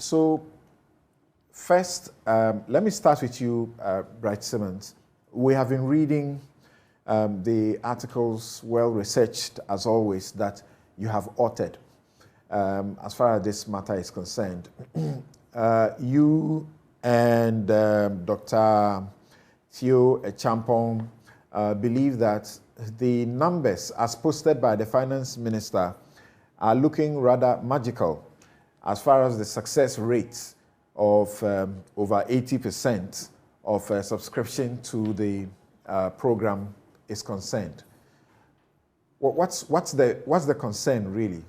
So first, let me start with you, Bright Simmons. We have been reading the articles, well researched as always, that you have authored as far as this matter is concerned. You and Dr. Theo Champong believe that the numbers as posted by the finance minister are looking rather magical as far as the success rates of over 80% of subscription to the program is concerned. What's the concern really?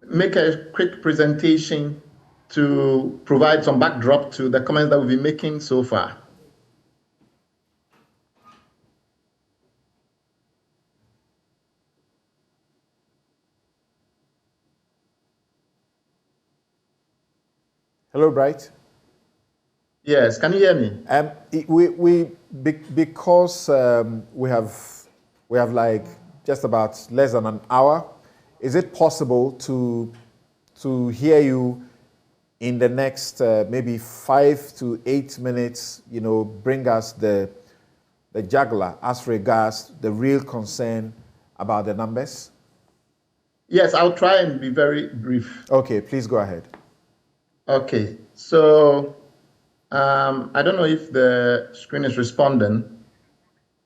Make a quick presentation to provide some backdrop to the comments that we've been making so far. Hello, Bright. Yes, can you hear me? Because we have like just about less than an hour. Is it possible to hear you in the next maybe 5 to 8 minutes? You know, bring us the jugular as regards the real concern about the numbers. Yes, I'll try and be very brief. Okay, please go ahead. Okay, so I don't know if the screen is responding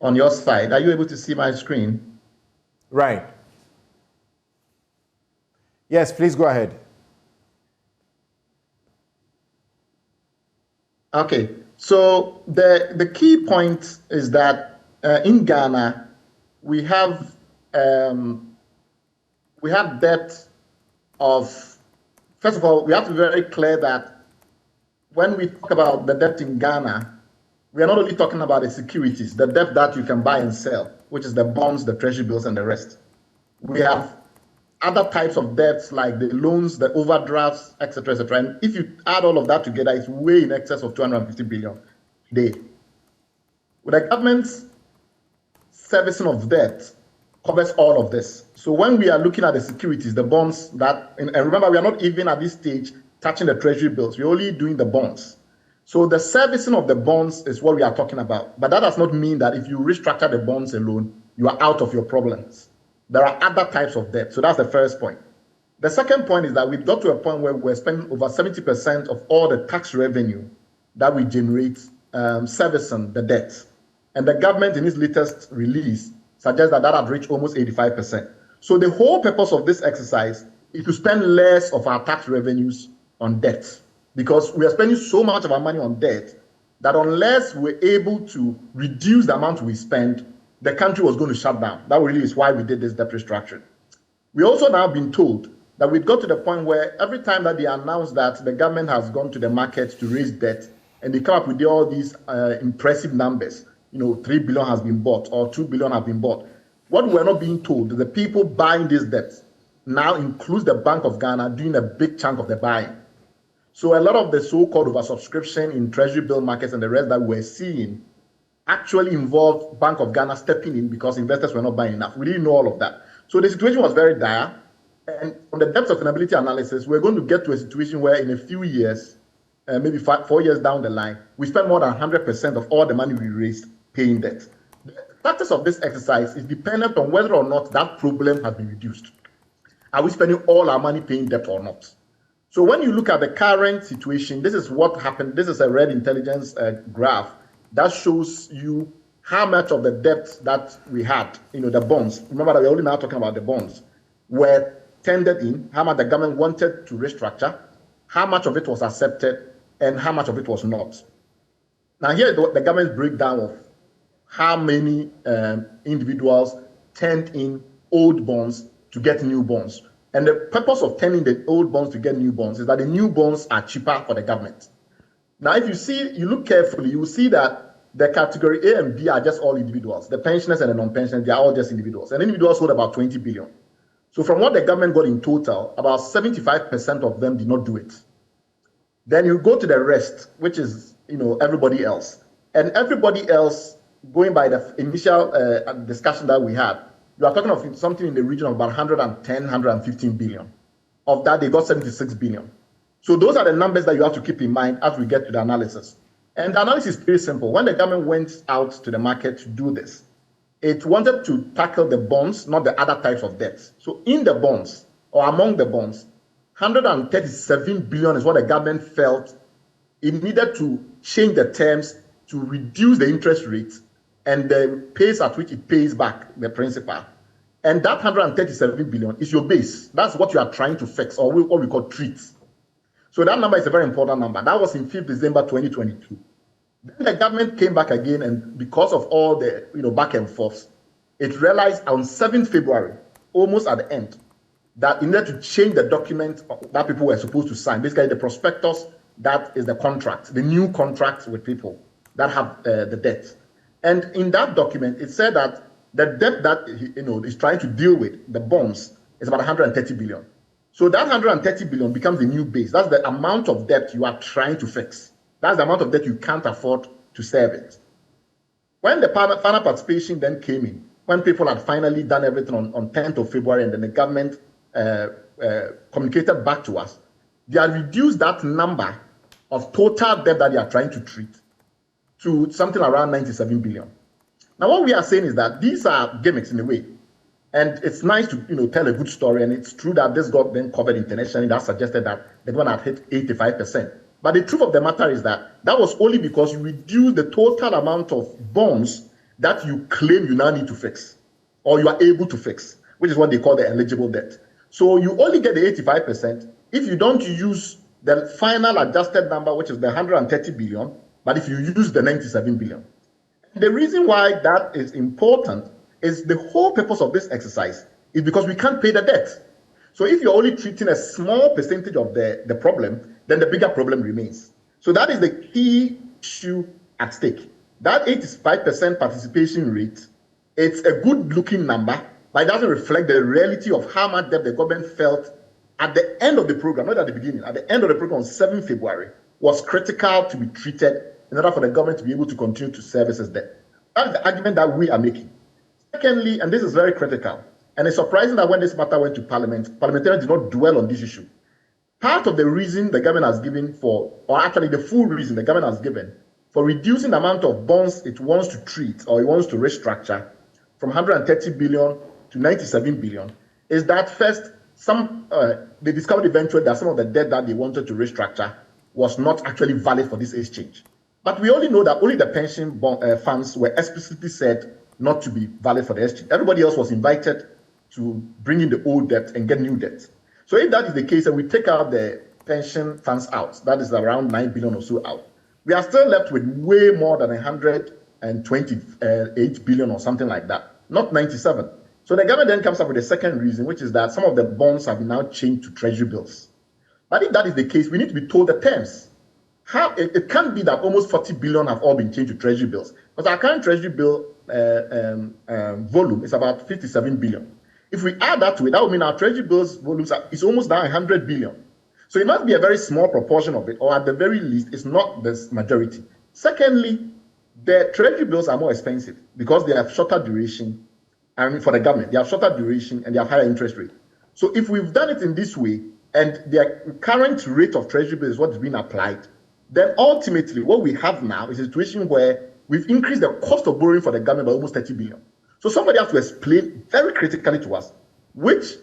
on your side. Are you able to see my screen? Right. Yes, please go ahead. Okay, so the key point is that in Ghana, we have debt of, first of all, we have to be very clear that when we talk about the debt in Ghana, we are not only talking about the securities, the debt that you can buy and sell, which is the bonds, the treasury bills, and the rest. We have other types of debts like the loans, the overdrafts, etc., etc. And if you add all of that together, it's way in excess of 250 billion a day. With the government's servicing of debt covers all of this. So when we are looking at the securities, the bonds that, and remember, we are not even at this stage touching the treasury bills. We're only doing the bonds. So the servicing of the bonds is what we are talking about. But that does not mean that if you restructure the bonds alone, you are out of your problems. There are other types of debt. So that's the first point. The second point is that we've got to a point where we're spending over 70% of all the tax revenue that we generate servicing the debt. And the government in its latest release suggests that had reached almost 85%. So the whole purpose of this exercise is to spend less of our tax revenues on debt, because we are spending so much of our money on debt that unless we're able to reduce the amount we spend, the country was going to shut down. That really is why we did this debt restructuring. We also now been told that we've got to the point where every time that they announce that the government has gone to the market to raise debt, and they come up with all these impressive numbers, 3 billion has been bought or 2 billion have been bought. What we're not being told is the people buying this debt now includes the Bank of Ghana doing a big chunk of the buying. So a lot of the so-called oversubscription in treasury bill markets and the rest that we're seeing actually involved Bank of Ghana stepping in because investors were not buying enough. We didn't know all of that. So the situation was very dire. And from the depth of sustainability analysis, we're going to get to a situation where in a few years, maybe 4 years down the line, we spend more than 100% of all the money we raised paying debt. The success of this exercise is dependent on whether or not that problem has been reduced. Are we spending all our money paying debt or not? So when you look at the current situation, this is what happened. This is a red intelligence graph that shows you how much of the debt that we had, the bonds, remember that we're only now talking about the bonds, were tendered in, how much the government wanted to restructure, how much of it was accepted, and how much of it was not. Now here the government's breakdown of how many individuals turned in old bonds to get new bonds. And the purpose of turning the old bonds to get new bonds is that the new bonds are cheaper for the government. Now, if you look carefully, you will see that the category A and B are just all individuals. The pensioners and the non-pensioners, they are all just individuals. And individuals hold about 20 billion. So from what the government got in total, about 75% of them did not do it. Then you go to the rest, which is, everybody else. And everybody else, going by the initial discussion that we had, you are talking of something in the region of about 110, 115 billion. Of that, they got 76 billion. So those are the numbers that you have to keep in mind as we get to the analysis. And the analysis is pretty simple. When the government went out to the market to do this, it wanted to tackle the bonds, not the other types of debts. So in the bonds, or among the bonds, 137 billion is what the government felt it needed to change the terms to reduce the interest rates and the pace at which it pays back the principal. And that 137 billion is your base. That's what you are trying to fix, or what we call treat. So that number is a very important number. That was in 5th December 2022. Then the government came back again, and because of all the back and forth, it realized on 7th February, almost at the end, that it needed to change the document that people were supposed to sign. Basically, the prospectus, that is the contract, the new contract with people that have the debt. And in that document, it said that the debt that is trying to deal with, the bonds, is about 130 billion. So that 130 billion becomes the new base. That's the amount of debt you are trying to fix. That's the amount of debt you can't afford to service. When the final participation then came in, when people had finally done everything on 10th of February, and then the government communicated back to us, they had reduced that number of total debt that they are trying to treat to something around 97 billion. Now, what we are saying is that these are gimmicks in a way. And it's nice to tell a good story, and it's true that this got then covered internationally. That suggested that the one had hit 85%. But the truth of the matter is that that was only because you reduced the total amount of bonds that you claim you now need to fix, or you are able to fix, which is what they call the eligible debt. So you only get the 85% if you don't use the final adjusted number, which is the 130 billion, but if you use the 97 billion. The reason why that is important is the whole purpose of this exercise is because we can't pay the debt. So if you're only treating a small percentage of the problem, then the bigger problem remains. So that is the key issue at stake. That 85% participation rate, it's a good-looking number, but it doesn't reflect the reality of how much debt the government felt at the end of the program, not at the beginning. At the end of the program on 7th February was critical to be treated in order for the government to be able to continue to service its debt. That's the argument that we are making. Secondly, and this is very critical, and it's surprising that when this matter went to Parliament, parliamentarians did not dwell on this issue. Part of the reason the government has given for, or actually the full reason the government has given for reducing the amount of bonds it wants to treat or it wants to restructure from 130 billion to 97 billion is that first, they discovered eventually that some of the debt that they wanted to restructure was not actually valid for this exchange. But we only know that only the pension funds were explicitly said not to be valid for the exchange. Everybody else was invited to bring in the old debt and get new debt. So if that is the case, and we take out the pension funds out, that is around 9 billion or so out, we are still left with way more than 128 billion or something like that, not 97. So the government then comes up with a second reason, which is that some of the bonds have now changed to treasury bills. But if that is the case, we need to be told the terms. How it can't be that almost 40 billion have all been changed to treasury bills, because our current treasury bill volume is about 57 billion. If we add that to it, that would mean our treasury bills volumes is almost now 100 billion. So it must be a very small proportion of it, or at the very least, it's not the majority. Secondly, the treasury bills are more expensive because they have shorter duration. I mean, for the government, they have shorter duration and they have higher interest rate. So if we've done it in this way, and the current rate of treasury bill is what is being applied, then ultimately what we have now is a situation where we've increased the cost of borrowing for the government by almost 30 billion. So somebody has to explain very critically to us which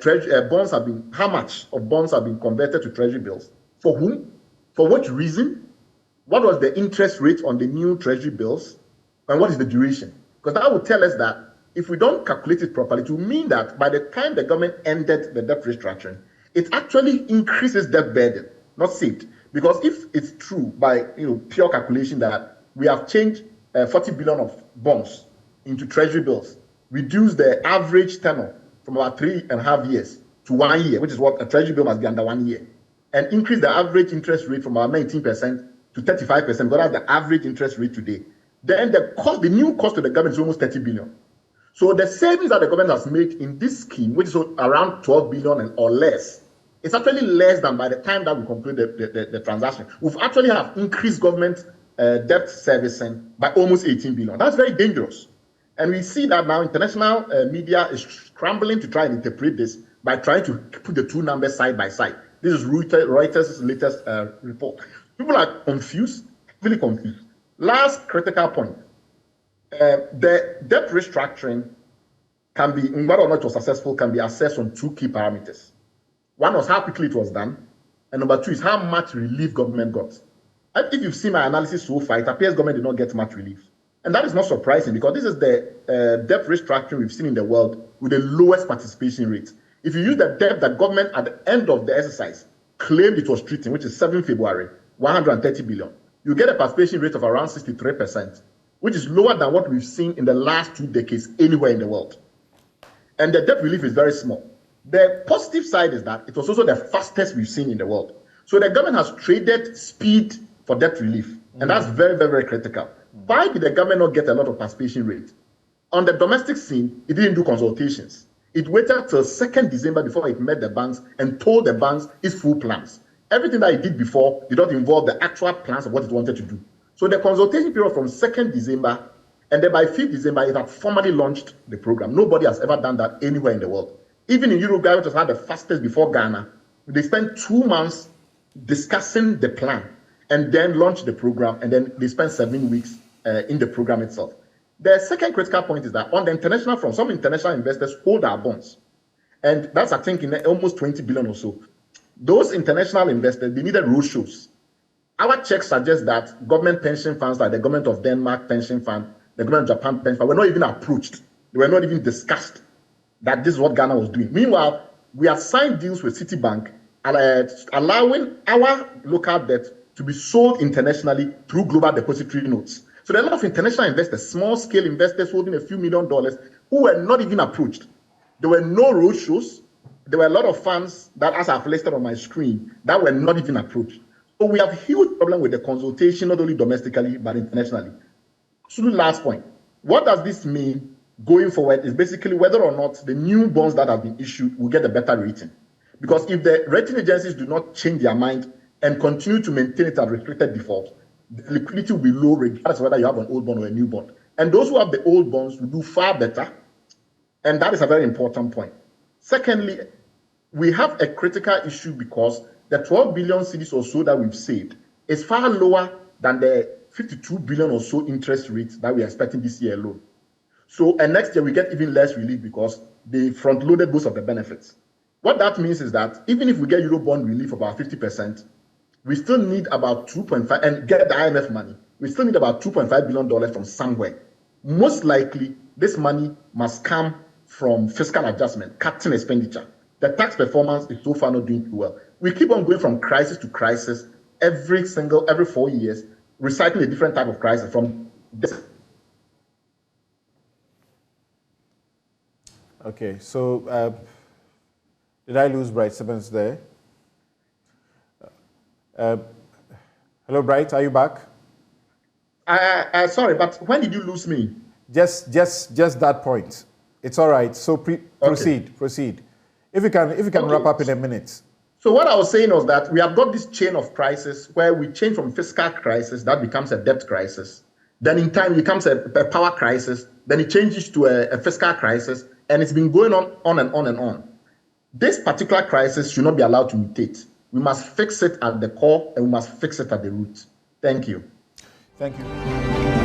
bonds have been, how much of bonds have been converted to treasury bills, for whom, for what reason, what was the interest rate on the new treasury bills, and what is the duration? Because that would tell us that if we don't calculate it properly, it will mean that by the time the government ended the debt restructuring, it actually increases debt burden, not saved. Because if it's true by pure calculation that we have changed 40 billion of bonds into treasury bills, reduce the average tenor from about 3.5 years to 1 year, which is what a treasury bill must be under 1 year, and increase the average interest rate from about 19% to 35%, because that's the average interest rate today, then the new cost to the government is almost 30 billion. So the savings that the government has made in this scheme, which is around 12 billion or less, it's actually less than by the time that we conclude the transaction. We've actually have increased government debt servicing by almost 18 billion. That's very dangerous. And we see that now international media is scrambling to try and interpret this by trying to put the two numbers side by side. This is Reuters' latest report. People are confused, really confused. Last critical point. The debt restructuring can be, whether or not it was successful, can be assessed on two key parameters. One was how quickly it was done, and number two is how much relief government got. And if you've seen my analysis so far, it appears government did not get much relief. And that is not surprising because this is the debt restructuring we've seen in the world with the lowest participation rate. If you use the debt that government at the end of the exercise claimed it was treating, which is 7 February, 130 billion, you get a participation rate of around 63%, which is lower than what we've seen in the last 2 decades anywhere in the world. And the debt relief is very small. The positive side is that it was also the fastest we've seen in the world. So the government has traded speed for debt relief, and that's very, very, very critical. Why did the government not get a lot of participation rate? On the domestic scene, it didn't do consultations. It waited till 2nd December before it met the banks and told the banks its full plans. Everything that it did before did not involve the actual plans of what it wanted to do. So the consultation period from 2nd December, and then by 5th December, it had formally launched the program. Nobody has ever done that anywhere in the world. Even in Uruguay, which has had the fastest before Ghana, they spent 2 months discussing the plan and then launched the program, and then they spent 7 weeks in the program itself. The second critical point is that on the international front, some international investors hold our bonds. And that's, I think, in almost 20 billion or so. Those international investors, they needed roadshows. Our checks suggest that government pension funds like the government of Denmark pension fund, the government of Japan pension fund, were not even approached. They were not even discussed that this is what Ghana was doing. Meanwhile, we have signed deals with Citibank allowing our local debt to be sold internationally through global depository notes. So there are a lot of international investors, small-scale investors holding a few $1 million who were not even approached. There were no roadshows. There were a lot of funds that, as I've listed on my screen, that were not even approached. So we have a huge problem with the consultation, not only domestically, but internationally. So the last point, what does this mean going forward is basically whether or not the new bonds that have been issued will get a better rating. Because if the rating agencies do not change their mind and continue to maintain it at restricted default, the liquidity will be low regardless of whether you have an old bond or a new bond. And those who have the old bonds will do far better. And that is a very important point. Secondly, we have a critical issue because the 12 billion cedis or so that we've saved is far lower than the 52 billion or so interest rates that we are expecting this year alone. So, and next year we get even less relief because they front-loaded most of the benefits. What that means is that even if we get Eurobond relief of about 50%, we still need about 2.5, and get the IMF money, we still need about $2.5 billion from somewhere. Most likely, this money must come from fiscal adjustment, cutting expenditure. The tax performance is so far not doing too well. We keep on going from crisis to crisis every 4 years, recycling a different type of crisis from this. Okay, so did I lose Bright Simmons there? Hello, Bright, are you back? Sorry, but when did you lose me? Just that point. It's all right. So proceed. If you can wrap up in a minute. So what I was saying was that we have got this chain of crisis where we change from fiscal crisis, that becomes a debt crisis. Then in time it becomes a power crisis. Then it changes to a fiscal crisis, and it's been going on and on and on. This particular crisis should not be allowed to mutate. We must fix it at the core, and we must fix it at the root. Thank you. Thank you.